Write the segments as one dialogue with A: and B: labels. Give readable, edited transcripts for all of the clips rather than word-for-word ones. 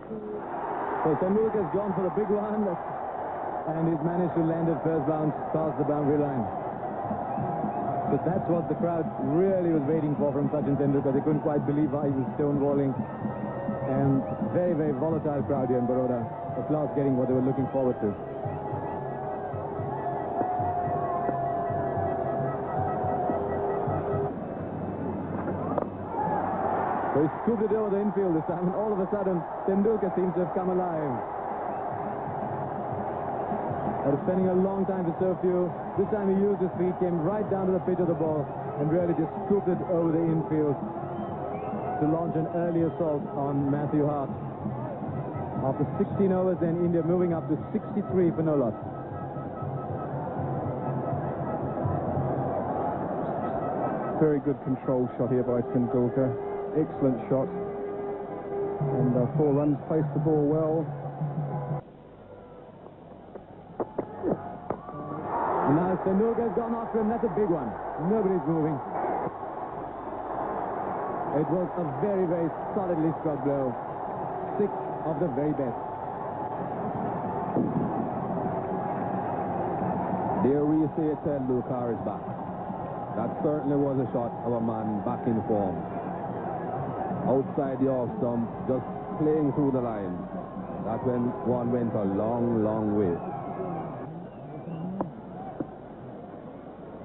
A: So Tendulkar's gone for the big one, and he's managed to land it first bounce past the boundary line. But that's what the crowd really was waiting for from Sachin Tendulkar. They couldn't quite believe why he was stonewalling. And very, very volatile crowd here in Baroda. At last getting what they were looking forward to. So he scooped it over the infield this time, and all of a sudden, Tendulkar seems to have come alive. After spending a long time to serve you, this time he used his feet, came right down to the pitch of the ball, and really just scooped it over the infield to launch an early assault on Matthew Hart. After 16 overs, then India moving up to 63 for no loss.
B: Very good control shot here by Tendulkar. Excellent shot. And 4 runs, placed the ball well.
A: And now Tendulkar's gone after him. That's a big one. Nobody's moving. It was a very, very solidly struck blow. 6 of the very best.
C: There we say Tendulkar is back. That certainly was a shot of a man back in form. Outside the off stump, just playing through the line. That one went a long, long way.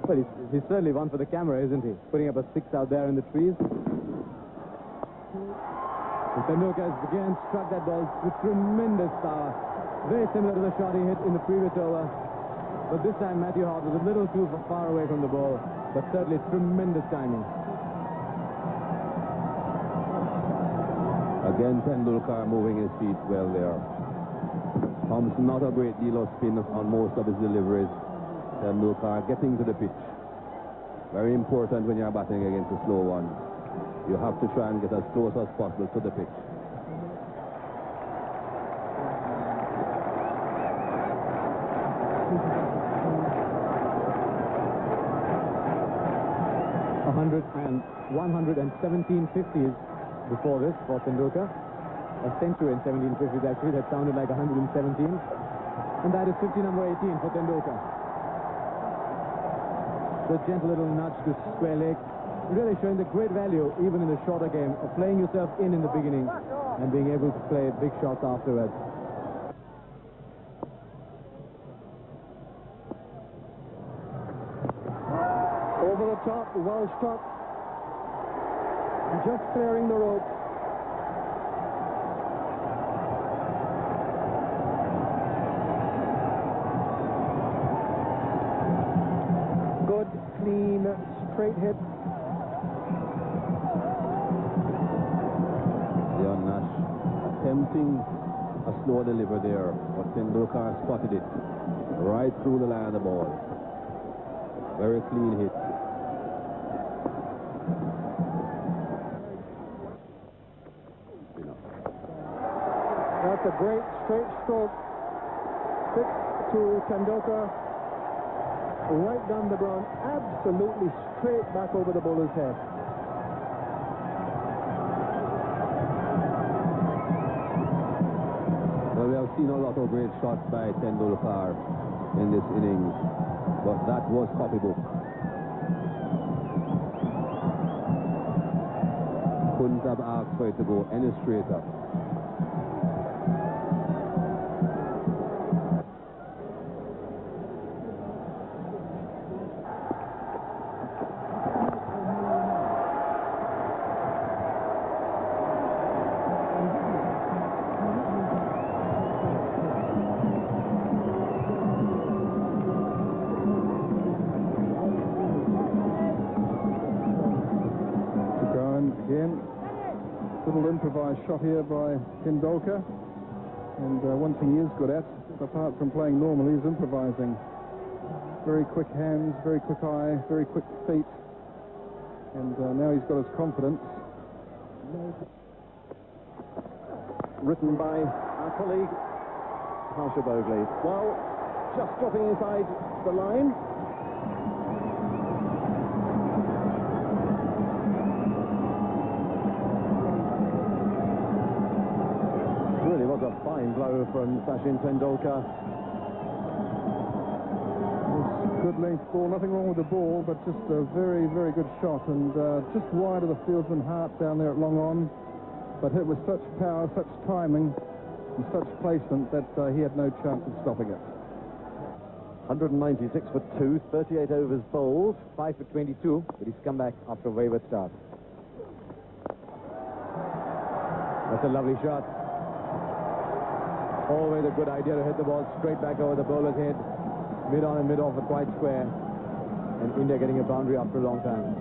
A: Well, he's certainly one for the camera, isn't he? Putting up a 6 out there in the trees. And Tendulkar has again struck that ball with tremendous power. Very similar to the shot he hit in the previous over. But this time Matthew Hart was a little too far away from the ball. But certainly tremendous timing.
C: Again, Tendulkar moving his feet well there. Pumps not a great deal of spin on most of his deliveries. Tendulkar getting to the pitch. Very important when you're batting against a slow one. You have to try and get as close as possible to the pitch.
A: And 117 50s before this for Tendulkar. A century in 1750s actually. That sounded like 117. And that is 50 number 18 for Tendulkar. So a gentle little nudge to square leg. Really showing the great value, even in the shorter game, of playing yourself in the beginning and being able to play big shots afterwards.
B: Over the top, well struck. And just clearing the rope. Good, clean, straight hit.
C: Attempting a slow deliver there, but Tendulkar spotted it right through the line of the ball. Very clean hit.
B: That's a great straight stroke. 6 to Tendulkar. Right down the ground, absolutely straight back over the bowler's head.
C: Well, we have seen a lot of great shots by Tendulkar in this innings, but that was copybook. Couldn't have asked for it to go any straighter.
B: Again, little improvised shot here by Tendulkar, and one thing he is good at, apart from playing normally, is improvising. Very quick hands, very quick eye, very quick feet, and now he's got his confidence.
D: Written by our colleague Harsha Bogley. Well, just dropping inside the line. was a fine blow from Sachin Tendulkar.
B: Good length ball, nothing wrong with the ball, but just a very, very good shot, and just wide of the fieldsman Hart down there at long on, but hit with such power, such timing, and such placement that he had no chance of stopping it.
D: 196 for 2, 38 overs bowled.
A: 5 for 22, but he's come back after a wayward start. That's a lovely shot. Always a good idea to hit the ball straight back over the bowler's head. Mid on and mid off are quite square. And India getting a boundary after a long time.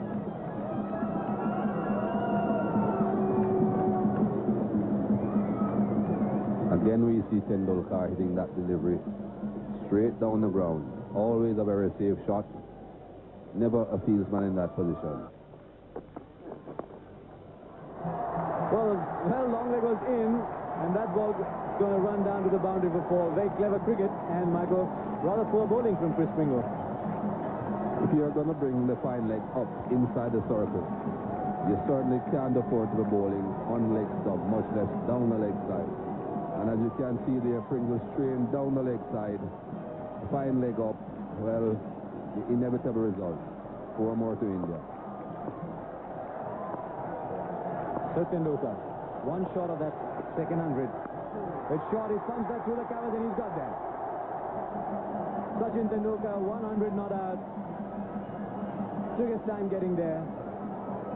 C: Again, we see Tendulkar hitting that delivery straight down the ground. Always a very safe shot. Never a fieldsman in that position.
A: Well, long leg was in, and that ball going to run down to the boundary for 4. Very clever cricket, and Michael, rather poor bowling from Chris Pringle.
C: If you're going to bring the fine leg up inside the circle, you certainly can't afford to be bowling on leg stump, much less down the leg side. And as you can see there, Pringle strained down the leg side, fine leg up. Well, the inevitable result. 4 more to India.
A: So Tendulkar, one shot of that second 100. The shot is punched back through the covers, and he's got there. Sachin Tendulkar, 100 not out. Took his time getting there.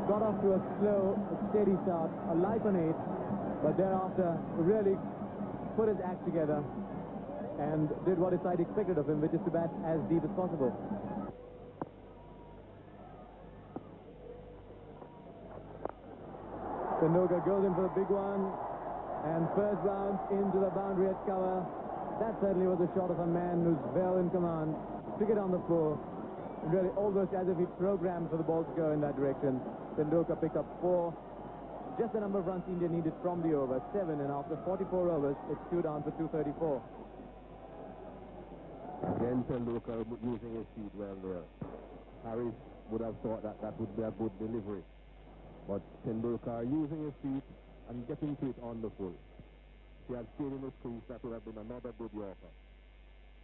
A: Got off to a slow, steady start, a life on 8, but thereafter really put his act together and did what his side expected of him, which is to bat as deep as possible. Tendulkar goes in for the big one, and first bounce into the boundary at cover. That certainly was a shot of a man who's well in command. Took it on the floor, really almost as if he programmed for the ball to go in that direction. Tendulkar picked up 4. Just the number of runs India needed from the over, 7, and after 44 overs, it's 2 down for 234.
C: Again, Tendulkar using his feet well there. Harris would have thought that that would be a good delivery. But Tendulkar using his feet and getting to it on the full. If he had stayed in his crease, that would have been another good Yorker.